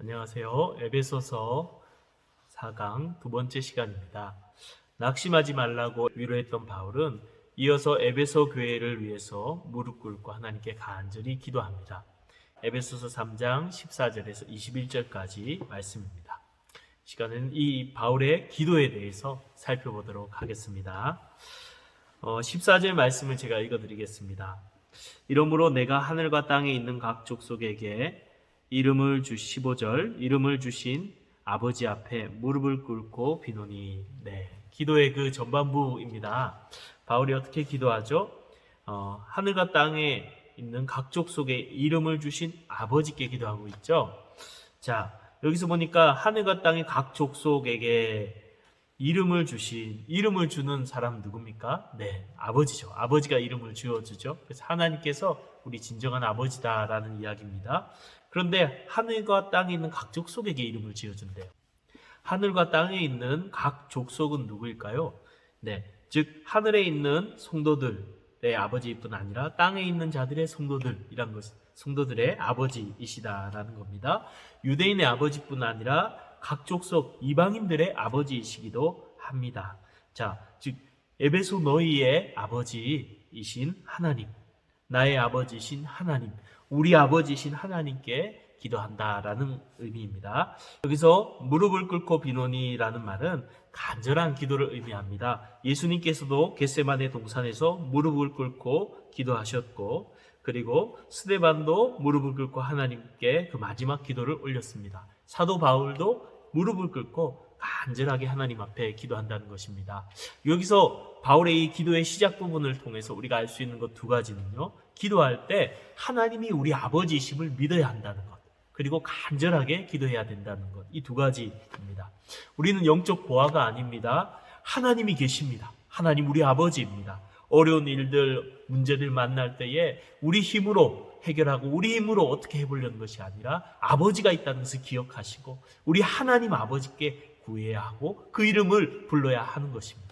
안녕하세요. 에베소서 4강 두 번째 시간입니다. 낙심하지 말라고 위로했던 바울은 이어서 에베소 교회를 위해서 무릎 꿇고 하나님께 간절히 기도합니다. 에베소서 3장 14절에서 21절까지 말씀입니다. 시간은 이 바울의 기도에 대해서 살펴보도록 하겠습니다. 14절 말씀을 제가 읽어드리겠습니다. 이러므로 내가 하늘과 땅에 있는 각 족속에게 15절 이름을 주신 아버지 앞에 무릎을 꿇고 비노니. 기도의 그 전반부입니다. 바울이 어떻게 기도하죠? 하늘과 땅에 있는 각 족속에 이름을 주신 아버지께 기도하고 있죠. 자, 여기서 보니까 하늘과 땅의 각 족속에게 이름을 주는 사람 누굽니까? 아버지죠. 아버지가 이름을 지어주죠. 그래서 하나님께서 우리 진정한 아버지다라는 이야기입니다. 그런데 하늘과 땅에 있는 각 족속에게 이름을 지어준대요. 하늘과 땅에 있는 각 족속은 누구일까요? 즉 하늘에 있는 성도들의 아버지뿐 아니라 땅에 있는 자들의 성도들이란 것, 성도들의 아버지이시다라는 겁니다. 유대인의 아버지뿐 아니라 각 족속 이방인들의 아버지이시기도 합니다. 자, 즉 에베소 너희의 아버지이신 하나님, 나의 아버지이신 하나님, 우리 아버지이신 하나님께 기도한다라는 의미입니다. 여기서 무릎을 꿇고 비노니라는 말은 간절한 기도를 의미합니다. 예수님께서도 겟세마네 동산에서 무릎을 꿇고 기도하셨고, 그리고 스데반도 무릎을 꿇고 하나님께 그 마지막 기도를 올렸습니다. 사도 바울도 무릎을 꿇고 간절하게 하나님 앞에 기도한다는 것입니다. 여기서 바울의 이 기도의 시작 부분을 통해서 우리가 알 수 있는 것 두 가지는요, 기도할 때 하나님이 우리 아버지이심을 믿어야 한다는 것, 그리고 간절하게 기도해야 된다는 것, 이 두 가지입니다. 우리는 영적 고아가 아닙니다. 하나님이 계십니다. 하나님 우리 아버지입니다. 어려운 일들, 문제들 만날 때에 우리 힘으로 해결하고 우리 힘으로 어떻게 해보려는 것이 아니라 아버지가 있다는 것을 기억하시고 우리 하나님 아버지께 구해야 하고 그 이름을 불러야 하는 것입니다.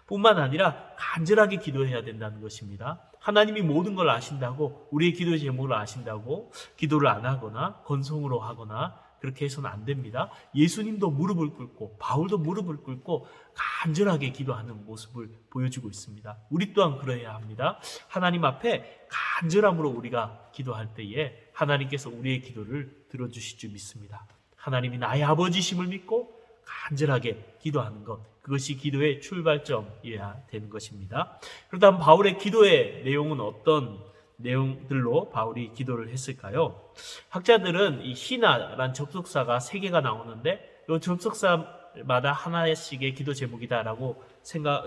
뿐만 아니라 간절하게 기도해야 된다는 것입니다. 하나님이 모든 걸 아신다고, 우리의 기도의 제목을 아신다고 기도를 안 하거나 건성으로 하거나 그렇게 해서는 안 됩니다. 예수님도 무릎을 꿇고 바울도 무릎을 꿇고 간절하게 기도하는 모습을 보여주고 있습니다. 우리 또한 그래야 합니다. 하나님 앞에 간절함으로 우리가 기도할 때에 하나님께서 우리의 기도를 들어주실 줄 믿습니다. 하나님이 나의 아버지심을 믿고 간절하게 기도하는 것, 그것이 기도의 출발점이어야 되는 것입니다. 그렇다면 바울의 기도의 내용은 어떤 내용들로 바울이 기도를 했을까요? 학자들은 이 희나란 접속사가 3개가 나오는데 이 접속사마다 하나씩의 기도 제목이다라고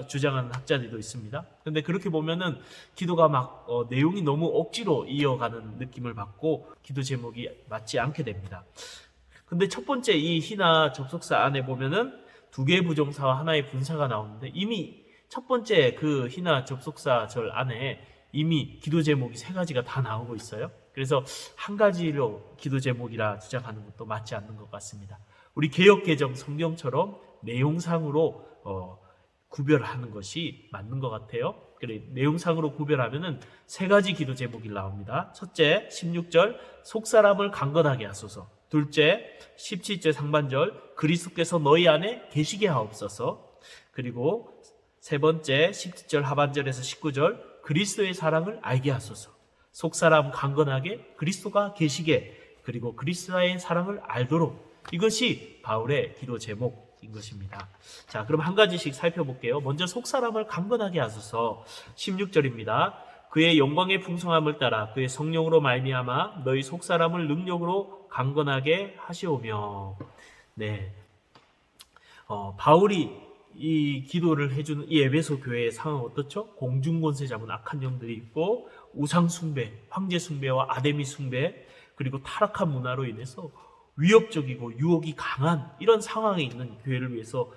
주장하는 학자들도 있습니다. 그런데 그렇게 보면은 기도가 내용이 너무 억지로 이어가는 느낌을 받고 기도 제목이 맞지 않게 됩니다. 근데 첫 번째 이 희나 접속사 안에 보면은 2개의 부정사와 하나의 분사가 나오는데 이미 첫 번째 그 희나 접속사 절 안에 이미 기도 제목이 3가지가 다 나오고 있어요. 그래서 한 가지로 기도 제목이라 주장하는 것도 맞지 않는 것 같습니다. 우리 개역개정 성경처럼 내용상으로 구별하는 것이 맞는 것 같아요. 그래, 내용상으로 구별하면은 3가지 기도 제목이 나옵니다. 첫째, 16절 속사람을 강건하게 하소서. 둘째, 17절 상반절 그리스도께서 너희 안에 계시게 하옵소서. 그리고 세 번째, 17절 하반절에서 19절 그리스도의 사랑을 알게 하소서. 속사람 강건하게 그리스도가 계시게, 그리고 그리스도의 사랑을 알도록. 이것이 바울의 기도 제목인 것입니다. 자, 그럼 한 가지씩 살펴볼게요. 먼저 속사람을 강건하게 하소서. 16절입니다. 그의 영광의 풍성함을 따라 그의 성령으로 말미암아 너희 속사람을 능력으로 강건하게 하시오며. 바울이 이 기도를 해주는 이 에베소 교회의 상황은 어떻죠? 공중권세 잡은 악한 영들이 있고 우상 숭배, 황제 숭배와 아데미 숭배, 그리고 타락한 문화로 인해서 위협적이고 유혹이 강한 이런 상황에 있는 교회를 위해서,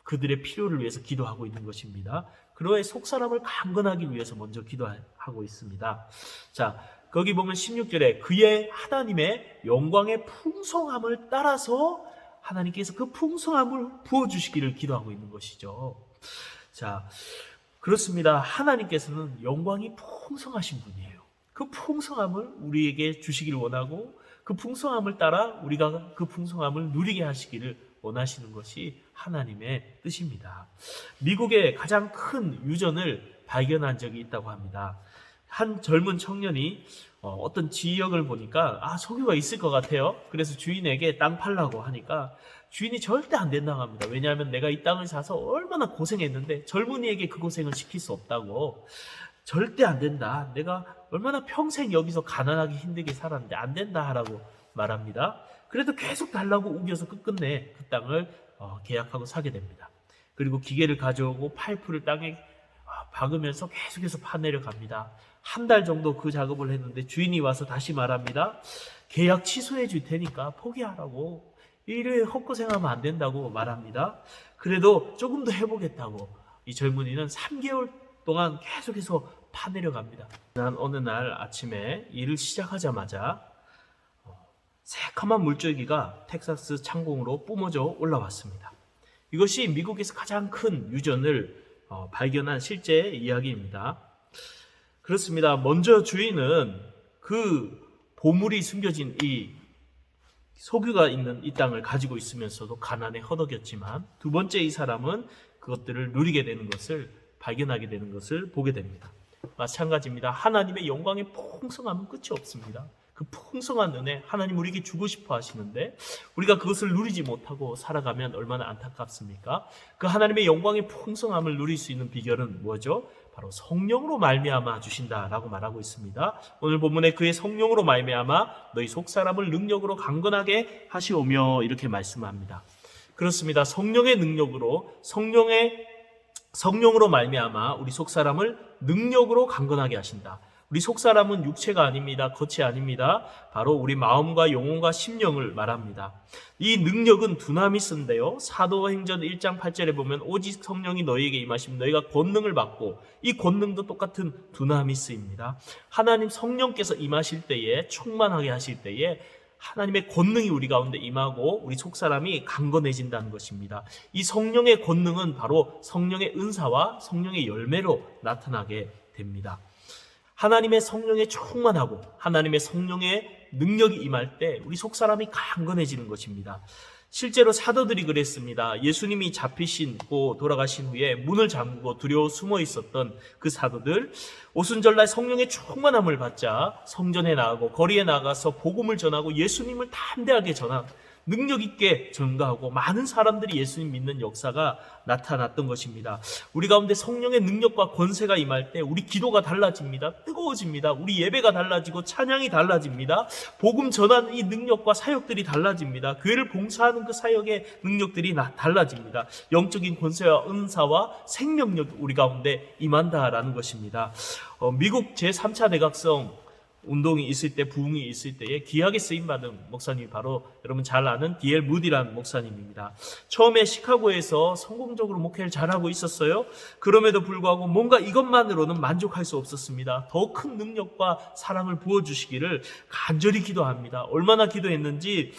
그들의 필요를 위해서 기도하고 있는 것입니다. 그러해 속사람을 강건하기 위해서 먼저 기도하고 있습니다. 자, 거기 보면 16절에 그의 하나님의 영광의 풍성함을 따라서 하나님께서 그 풍성함을 부어주시기를 기도하고 있는 것이죠. 자, 그렇습니다. 하나님께서는 영광이 풍성하신 분이에요. 그 풍성함을 우리에게 주시기를 원하고 그 그 풍성함을 따라 우리가 그 풍성함을 누리게 하시기를 원하시는 것이 하나님의 뜻입니다. 미국의 가장 큰 유전을 발견한 적이 있다고 합니다. 한 젊은 청년이 어떤 지역을 보니까 석유가 있을 것 같아요. 그래서 주인에게 땅 팔라고 하니까 주인이 절대 안 된다고 합니다. 왜냐하면 내가 이 땅을 사서 얼마나 고생했는데 젊은이에게 그 고생을 시킬 수 없다고. 절대 안 된다. 내가 얼마나 평생 여기서 가난하게 힘들게 살았는데 안 된다 하라고 말합니다. 그래도 계속 달라고 우겨서 끝끝내 그 땅을 계약하고 사게 됩니다. 그리고 기계를 가져오고 파이프를 땅에 박으면서 계속해서 파내려 갑니다. 한 달 정도 그 작업을 했는데 주인이 와서 다시 말합니다. 계약 취소해 줄 테니까 포기하라고. 이래 헛고생하면 안 된다고 말합니다. 그래도 조금 더 해보겠다고 이 젊은이는 3개월 동안 계속해서 파내려 갑니다. 어느 날 아침에 일을 시작하자마자 새카만 물줄기가 텍사스 창공으로 뿜어져 올라왔습니다. 이것이 미국에서 가장 큰 유전을 발견한 실제 이야기입니다. 그렇습니다. 먼저 주인은 그 보물이 숨겨진 이 석유가 있는 이 땅을 가지고 있으면서도 가난에 허덕였지만 두 번째 이 사람은 그것들을 누리게 되는 것을 발견하게 되는 것을 보게 됩니다. 마찬가지입니다. 하나님의 영광의 풍성함은 끝이 없습니다. 그 풍성한 은혜 하나님 우리에게 주고 싶어 하시는데 우리가 그것을 누리지 못하고 살아가면 얼마나 안타깝습니까? 그 하나님의 영광의 풍성함을 누릴 수 있는 비결은 뭐죠? 바로 성령으로 말미암아 주신다라고 말하고 있습니다. 오늘 본문에 그의 성령으로 말미암아 너희 속사람을 능력으로 강건하게 하시오며 이렇게 말씀합니다. 그렇습니다. 성령의 능력으로 성령으로 말미암아 우리 속사람을 능력으로 강건하게 하신다. 우리 속사람은 육체가 아닙니다. 겉이 아닙니다. 바로 우리 마음과 영혼과 심령을 말합니다. 이 능력은 두나미스인데요. 사도행전 1장 8절에 보면 오직 성령이 너희에게 임하시면 너희가 권능을 받고 이 권능도 똑같은 두나미스입니다. 하나님 성령께서 임하실 때에 충만하게 하실 때에 하나님의 권능이 우리 가운데 임하고 우리 속사람이 강건해진다는 것입니다. 이 성령의 권능은 바로 성령의 은사와 성령의 열매로 나타나게 됩니다. 하나님의 성령에 충만하고 하나님의 성령의 능력이 임할 때 우리 속사람이 강건해지는 것입니다. 실제로 사도들이 그랬습니다. 예수님이 잡히시고 돌아가신 후에 문을 잠그고 두려워 숨어 있었던 그 사도들, 오순절날 성령의 충만함을 받자 성전에 나가고 거리에 나가서 복음을 전하고 예수님을 담대하게 전하고 능력 있게 전가하고 많은 사람들이 예수님 믿는 역사가 나타났던 것입니다. 우리 가운데 성령의 능력과 권세가 임할 때 우리 기도가 달라집니다. 뜨거워집니다. 우리 예배가 달라지고 찬양이 달라집니다. 복음 전하는 이 능력과 사역들이 달라집니다. 교회를 봉사하는 그 사역의 능력들이 달라집니다. 영적인 권세와 은사와 생명력 우리 가운데 임한다라는 것입니다. 미국 제3차 대각성 운동이 있을 때, 부흥이 있을 때에 귀하게 쓰임받은 목사님이 바로 여러분 잘 아는 D.L. 무디라는 목사님입니다. 처음에 시카고에서 성공적으로 목회를 잘하고 있었어요. 그럼에도 불구하고 뭔가 이것만으로는 만족할 수 없었습니다. 더 큰 능력과 사랑을 부어주시기를 간절히 기도합니다. 얼마나 기도했는지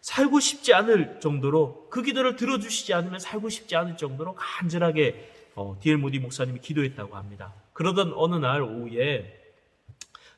살고 싶지 않을 정도로, 그 기도를 들어주시지 않으면 살고 싶지 않을 정도로 간절하게 D.L. 무디 목사님이 기도했다고 합니다. 그러던 어느 날 오후에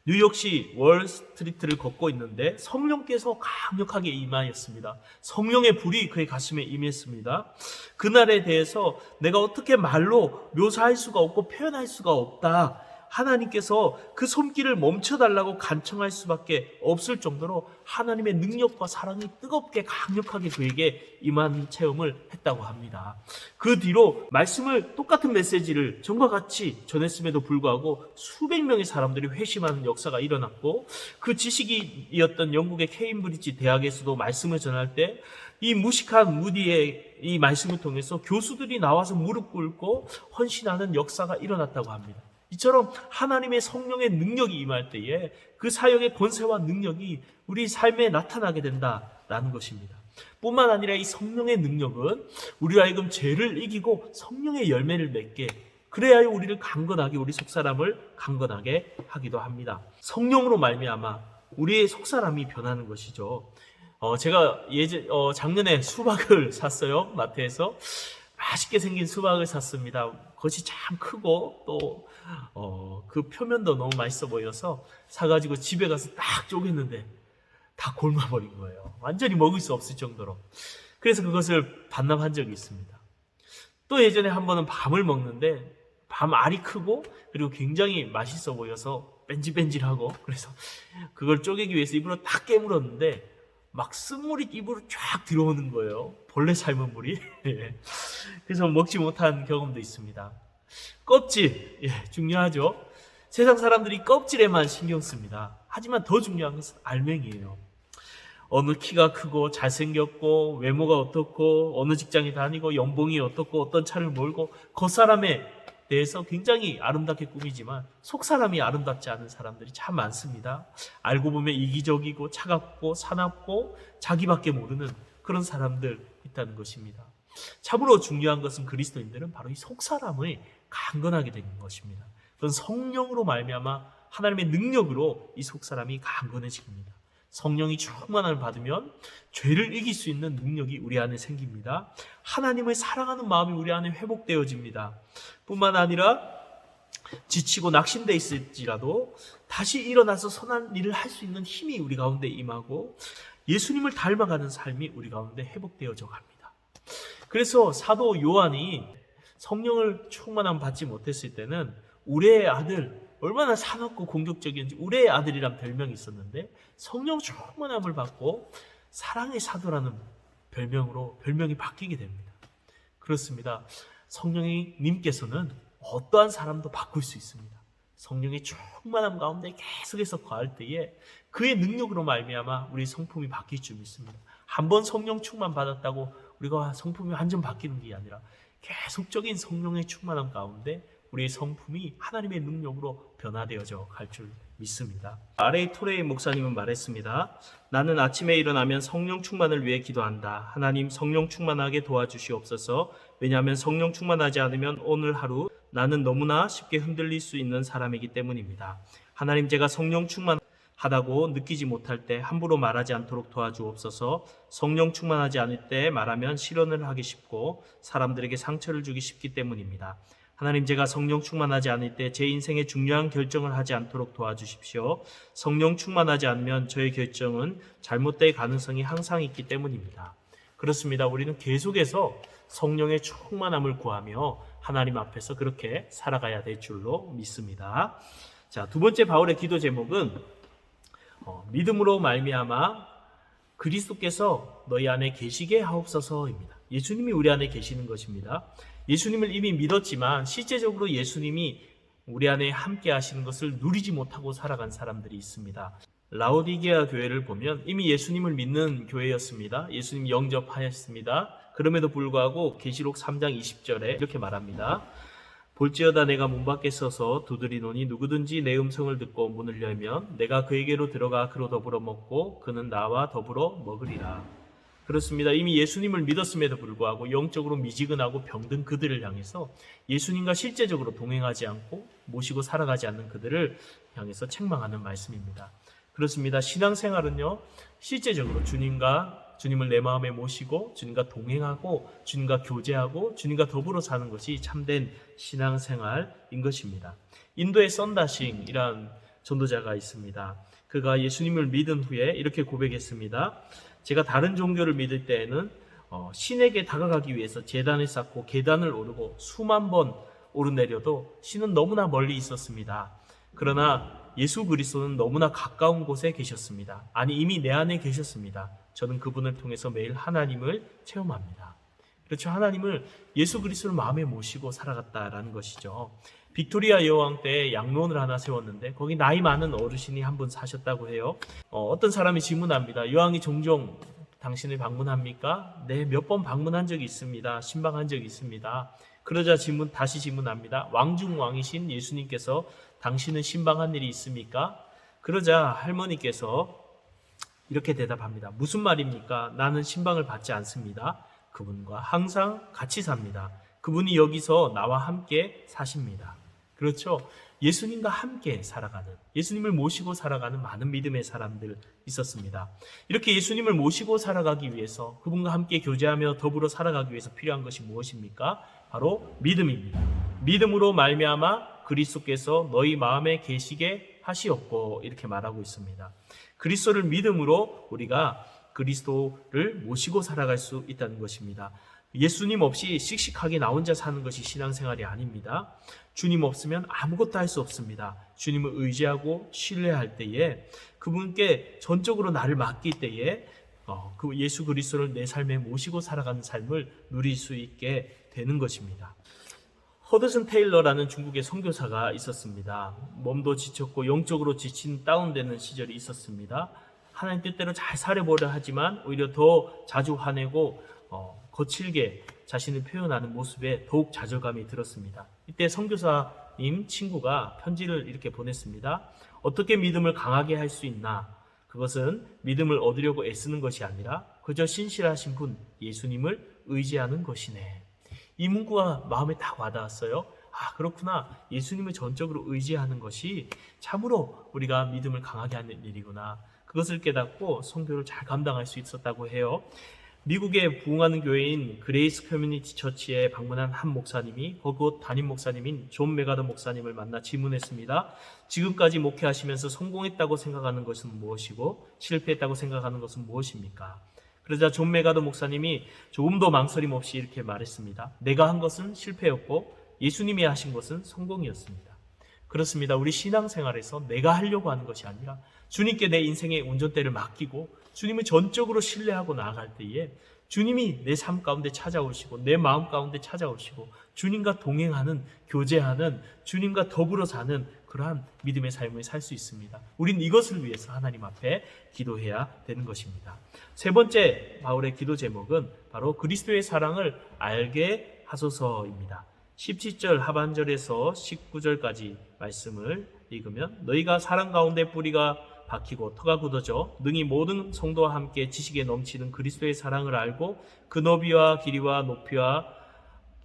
뉴욕시 월스트리트를 걷고 있는데 성령께서 강력하게 임하였습니다. 성령의 불이 그의 가슴에 임했습니다. 그날에 대해서 내가 어떻게 말로 묘사할 수가 없고 표현할 수가 없다. 하나님께서 그 손길을 멈춰달라고 간청할 수밖에 없을 정도로 하나님의 능력과 사랑이 뜨겁게 강력하게 그에게 임한 체험을 했다고 합니다. 그 뒤로 말씀을 똑같은 메시지를 전과 같이 전했음에도 불구하고 수백 명의 사람들이 회심하는 역사가 일어났고 그 지식인이었던 영국의 케임브리지 대학에서도 말씀을 전할 때 이 무식한 무디의 이 말씀을 통해서 교수들이 나와서 무릎 꿇고 헌신하는 역사가 일어났다고 합니다. 이처럼 하나님의 성령의 능력이 임할 때에 그 사역의 권세와 능력이 우리 삶에 나타나게 된다라는 것입니다. 뿐만 아니라 이 성령의 능력은 우리 하여금 죄를 이기고 성령의 열매를 맺게, 그래야 우리를 강건하게, 우리 속사람을 강건하게 하기도 합니다. 성령으로 말미암아 우리의 속사람이 변하는 것이죠. 제가 작년에 수박을 샀어요. 마트에서. 맛있게 생긴 수박을 샀습니다. 겉이 참 크고 또 그 표면도 너무 맛있어 보여서 사가지고 집에 가서 딱 쪼갰는데 다 곪아버린 거예요. 완전히 먹을 수 없을 정도로. 그래서 그것을 반납한 적이 있습니다. 또 예전에 한 번은 밤을 먹는데 밤 알이 크고 그리고 굉장히 맛있어 보여서 뺀질뺀질하고, 그래서 그걸 쪼개기 위해서 입으로 딱 깨물었는데 막 쓴물이 입으로 쫙 들어오는 거예요. 벌레 삶은 물이. 예. 그래서 먹지 못한 경험도 있습니다. 껍질, 중요하죠. 세상 사람들이 껍질에만 신경 씁니다. 하지만 더 중요한 것은 알맹이에요. 어느 키가 크고 잘생겼고 외모가 어떻고 어느 직장에 다니고 연봉이 어떻고 어떤 차를 몰고 겉사람에 대해서 굉장히 아름답게 꾸미지만 속사람이 아름답지 않은 사람들이 참 많습니다. 알고 보면 이기적이고 차갑고 사납고 자기밖에 모르는 그런 사람들 있다는 것입니다. 참으로 중요한 것은 그리스도인들은 바로 이 속사람을 강건하게 되는 것입니다. 그건 성령으로 말미암아 하나님의 능력으로 이 속사람이 강건해집니다. 성령이 충만함을 받으면 죄를 이길 수 있는 능력이 우리 안에 생깁니다. 하나님을 사랑하는 마음이 우리 안에 회복되어집니다. 뿐만 아니라 지치고 낙심돼 있을지라도 다시 일어나서 선한 일을 할 수 있는 힘이 우리 가운데 임하고 예수님을 닮아가는 삶이 우리 가운데 회복되어져 갑니다. 그래서 사도 요한이 성령을 충만함 받지 못했을 때는 우레의 아들, 얼마나 사납고 공격적이었는지 우레의 아들이란 별명이 있었는데 성령 충만함을 받고 사랑의 사도라는 별명이 바뀌게 됩니다. 그렇습니다. 성령이 님께서는 어떠한 사람도 바꿀 수 있습니다. 성령의 충만함 가운데 계속해서 거할 때에 그의 능력으로 말미암아 우리 성품이 바뀔 줄 믿습니다. 한번 성령 충만 받았다고 우리가 성품이 완전 바뀌는 게 아니라 계속적인 성령의 충만함 가운데 우리의 성품이 하나님의 능력으로 변화되어져 갈 줄 믿습니다. R.A. 토레이 목사님은 말했습니다. 나는 아침에 일어나면 성령 충만을 위해 기도한다. 하나님 성령 충만하게 도와주시옵소서. 왜냐하면 성령 충만하지 않으면 오늘 하루 나는 너무나 쉽게 흔들릴 수 있는 사람이기 때문입니다. 하나님 제가 성령 충만하다고 느끼지 못할 때 함부로 말하지 않도록 도와주옵소서. 성령 충만하지 않을 때 말하면 실언을 하기 쉽고 사람들에게 상처를 주기 쉽기 때문입니다. 하나님 제가 성령 충만하지 않을 때 제 인생에 중요한 결정을 하지 않도록 도와주십시오. 성령 충만하지 않으면 저의 결정은 잘못될 가능성이 항상 있기 때문입니다. 그렇습니다. 우리는 계속해서 성령의 충만함을 구하며 하나님 앞에서 그렇게 살아가야 될 줄로 믿습니다. 자, 두 번째 바울의 기도 제목은 믿음으로 말미암아 그리스도께서 너희 안에 계시게 하옵소서입니다. 예수님이 우리 안에 계시는 것입니다. 예수님을 이미 믿었지만 실제적으로 예수님이 우리 안에 함께 하시는 것을 누리지 못하고 살아간 사람들이 있습니다. 라오디게아 교회를 보면 이미 예수님을 믿는 교회였습니다. 예수님 영접하였습니다. 그럼에도 불구하고 계시록 3장 20절에 이렇게 말합니다. 볼지어다 내가 문 밖에 서서 두드리노니 누구든지 내 음성을 듣고 문을 열면 내가 그에게로 들어가 그로 더불어 먹고 그는 나와 더불어 먹으리라. 그렇습니다. 이미 예수님을 믿었음에도 불구하고 영적으로 미지근하고 병든 그들을 향해서 예수님과 실제적으로 동행하지 않고 모시고 살아가지 않는 그들을 향해서 책망하는 말씀입니다. 그렇습니다. 신앙생활은요, 실제적으로 주님을 내 마음에 모시고 주님과 동행하고 주님과 교제하고 주님과 더불어 사는 것이 참된 신앙생활인 것입니다. 인도의 썬다싱이라는 전도자가 있습니다. 그가 예수님을 믿은 후에 이렇게 고백했습니다. 제가 다른 종교를 믿을 때에는 신에게 다가가기 위해서 제단을 쌓고 계단을 오르고 수만 번 오르내려도 신은 너무나 멀리 있었습니다. 그러나 예수 그리스도는 너무나 가까운 곳에 계셨습니다. 아니 이미 내 안에 계셨습니다. 저는 그분을 통해서 매일 하나님을 체험합니다. 그렇죠. 하나님을 예수 그리스도를 마음에 모시고 살아갔다라는 것이죠. 빅토리아 여왕 때 양론을 하나 세웠는데 거기 나이 많은 어르신이 한 분 사셨다고 해요. 어떤 사람이 질문합니다. 여왕이 종종 당신을 방문합니까? 네, 몇 번 방문한 적이 있습니다. 신방한 적이 있습니다. 그러자 다시 질문합니다. 왕중왕이신 예수님께서 당신은 신방한 일이 있습니까? 그러자 할머니께서 이렇게 대답합니다. 무슨 말입니까? 나는 신방을 받지 않습니다. 그분과 항상 같이 삽니다. 그분이 여기서 나와 함께 사십니다. 그렇죠? 예수님과 함께 살아가는, 예수님을 모시고 살아가는 많은 믿음의 사람들 있었습니다. 이렇게 예수님을 모시고 살아가기 위해서, 그분과 함께 교제하며 더불어 살아가기 위해서 필요한 것이 무엇입니까? 바로 믿음입니다. 믿음으로 말미암아 그리스도께서 너희 마음에 계시게 하시옵고 이렇게 말하고 있습니다. 그리스도를 믿음으로 우리가 그리스도를 모시고 살아갈 수 있다는 것입니다. 예수님 없이 씩씩하게 나 혼자 사는 것이 신앙생활이 아닙니다. 주님 없으면 아무것도 할 수 없습니다. 주님을 의지하고 신뢰할 때에 그분께 전적으로 나를 맡길 때에 그 예수 그리스도를 내 삶에 모시고 살아가는 삶을 누릴 수 있게 되는 것입니다. 허드슨 테일러라는 중국의 선교사가 있었습니다. 몸도 지쳤고 영적으로 지친 다운되는 시절이 있었습니다. 하나님 뜻대로 잘 살아보려 하지만 오히려 더 자주 화내고 거칠게 자신을 표현하는 모습에 더욱 좌절감이 들었습니다. 이때 선교사님 친구가 편지를 이렇게 보냈습니다. 어떻게 믿음을 강하게 할 수 있나? 그것은 믿음을 얻으려고 애쓰는 것이 아니라 그저 신실하신 분 예수님을 의지하는 것이네. 이 문구가 마음에 딱 와닿았어요. 아, 그렇구나. 예수님을 전적으로 의지하는 것이 참으로 우리가 믿음을 강하게 하는 일이구나. 그것을 깨닫고 선교를 잘 감당할 수 있었다고 해요. 미국에 부흥하는 교회인 그레이스 커뮤니티 처치에 방문한 한 목사님이 그곳 담임 목사님인 존 메가더 목사님을 만나 질문했습니다. 지금까지 목회하시면서 성공했다고 생각하는 것은 무엇이고 실패했다고 생각하는 것은 무엇입니까? 그러자 존 메가더 목사님이 조금 더 망설임 없이 이렇게 말했습니다. 내가 한 것은 실패였고 예수님이 하신 것은 성공이었습니다. 그렇습니다. 우리 신앙생활에서 내가 하려고 하는 것이 아니라 주님께 내 인생의 운전대를 맡기고 주님을 전적으로 신뢰하고 나아갈 때에 주님이 내 삶 가운데 찾아오시고 내 마음 가운데 찾아오시고 주님과 동행하는, 교제하는, 주님과 더불어 사는 그러한 믿음의 삶을 살 수 있습니다. 우린 이것을 위해서 하나님 앞에 기도해야 되는 것입니다. 세 번째 바울의 기도 제목은 바로 그리스도의 사랑을 알게 하소서입니다. 17절 하반절에서 19절까지 말씀을 읽으면 너희가 사랑 가운데 뿌리가 박히고 터가 굳어져 능히 모든 성도와 함께 지식에 넘치는 그리스도의 사랑을 알고 그 너비와 길이와 높이와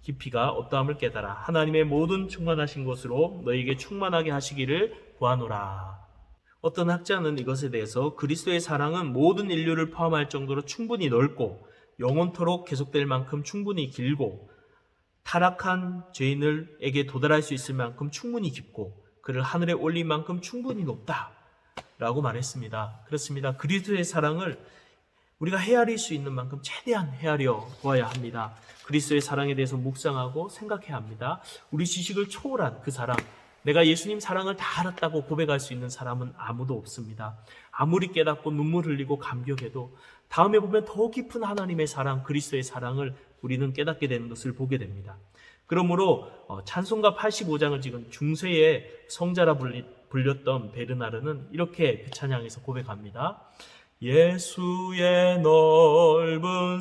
깊이가 어떠함을 깨달아 하나님의 모든 충만하신 것으로 너희에게 충만하게 하시기를 구하노라. 어떤 학자는 이것에 대해서 그리스도의 사랑은 모든 인류를 포함할 정도로 충분히 넓고 영원토록 계속될 만큼 충분히 길고 타락한 죄인에게 도달할 수 있을 만큼 충분히 깊고 그를 하늘에 올린 만큼 충분히 높다 라고 말했습니다. 그렇습니다. 그리스도의 사랑을 우리가 헤아릴 수 있는 만큼 최대한 헤아려 보아야 합니다. 그리스도의 사랑에 대해서 묵상하고 생각해야 합니다. 우리 지식을 초월한 그 사랑, 내가 예수님 사랑을 다 알았다고 고백할 수 있는 사람은 아무도 없습니다. 아무리 깨닫고 눈물 흘리고 감격해도 다음에 보면 더 깊은 하나님의 사랑, 그리스도의 사랑을 우리는 깨닫게 되는 것을 보게 됩니다. 그러므로 찬송가 85장을 지금 중세의 성자라 불렸던 베르나르는 이렇게 그 찬양에서 고백합니다. 예수의 넓은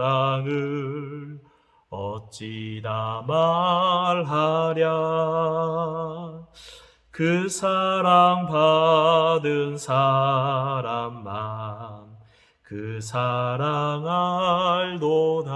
사랑을 어찌다 말하랴 그 사랑 받은 사람만 그 사랑 알도다.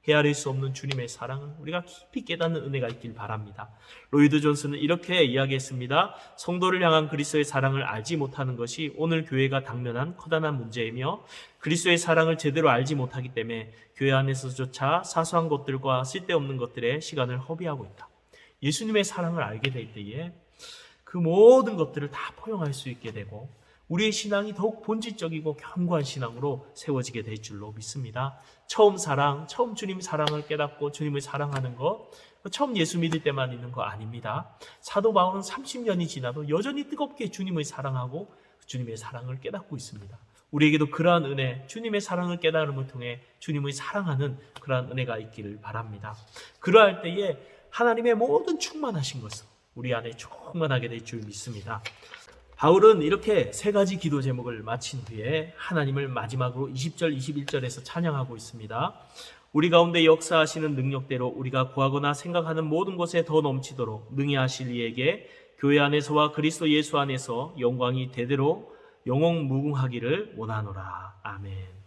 헤아릴 수 없는 주님의 사랑은 우리가 깊이 깨닫는 은혜가 있길 바랍니다. 로이드 존슨은 이렇게 이야기했습니다. 성도를 향한 그리스도의 사랑을 알지 못하는 것이 오늘 교회가 당면한 커다란 문제이며 그리스도의 사랑을 제대로 알지 못하기 때문에 교회 안에서조차 사소한 것들과 쓸데없는 것들에 시간을 허비하고 있다. 예수님의 사랑을 알게 될 때에 그 모든 것들을 다 포용할 수 있게 되고 우리의 신앙이 더욱 본질적이고 견고한 신앙으로 세워지게 될 줄로 믿습니다. 처음 주님 사랑을 깨닫고 주님을 사랑하는 것, 처음 예수 믿을 때만 있는 거 아닙니다. 사도 바울은 30년이 지나도 여전히 뜨겁게 주님을 사랑하고 주님의 사랑을 깨닫고 있습니다. 우리에게도 그러한 은혜, 주님의 사랑을 깨달음을 통해 주님을 사랑하는 그러한 은혜가 있기를 바랍니다. 그러할 때에 하나님의 모든 충만하신 것을 우리 안에 충만하게 될 줄 믿습니다. 바울은 이렇게 세 가지 기도 제목을 마친 뒤에 하나님을 마지막으로 20절, 21절에서 찬양하고 있습니다. 우리 가운데 역사하시는 능력대로 우리가 구하거나 생각하는 모든 것에 더 넘치도록 능히 하실 이에게 교회 안에서와 그리스도 예수 안에서 영광이 대대로 영원무궁하기를 원하노라. 아멘.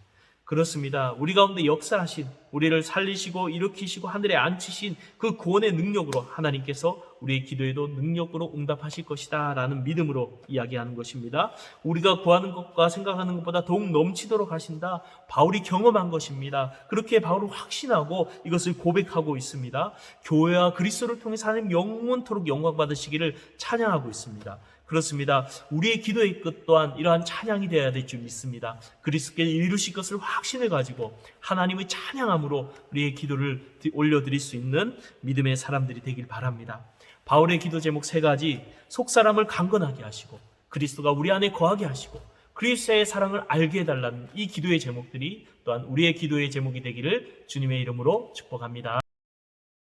그렇습니다. 우리 가운데 역사하신, 우리를 살리시고 일으키시고 하늘에 앉히신 그 구원의 능력으로 하나님께서 우리의 기도에도 능력으로 응답하실 것이다 라는 믿음으로 이야기하는 것입니다. 우리가 구하는 것과 생각하는 것보다 더욱 넘치도록 하신다. 바울이 경험한 것입니다. 그렇게 바울은 확신하고 이것을 고백하고 있습니다. 교회와 그리스도를 통해서 하나님 영원토록 영광 받으시기를 찬양하고 있습니다. 그렇습니다. 우리의 기도의 끝 또한 이러한 찬양이 되어야 될 줄 믿습니다. 그리스도께서 이루실 것을 확신을 가지고 하나님의 찬양함으로 우리의 기도를 올려드릴 수 있는 믿음의 사람들이 되길 바랍니다. 바울의 기도 제목 3가지, 속사람을 강건하게 하시고 그리스도가 우리 안에 거하게 하시고 그리스도의 사랑을 알게 해달라는 이 기도의 제목들이 또한 우리의 기도의 제목이 되기를 주님의 이름으로 축복합니다.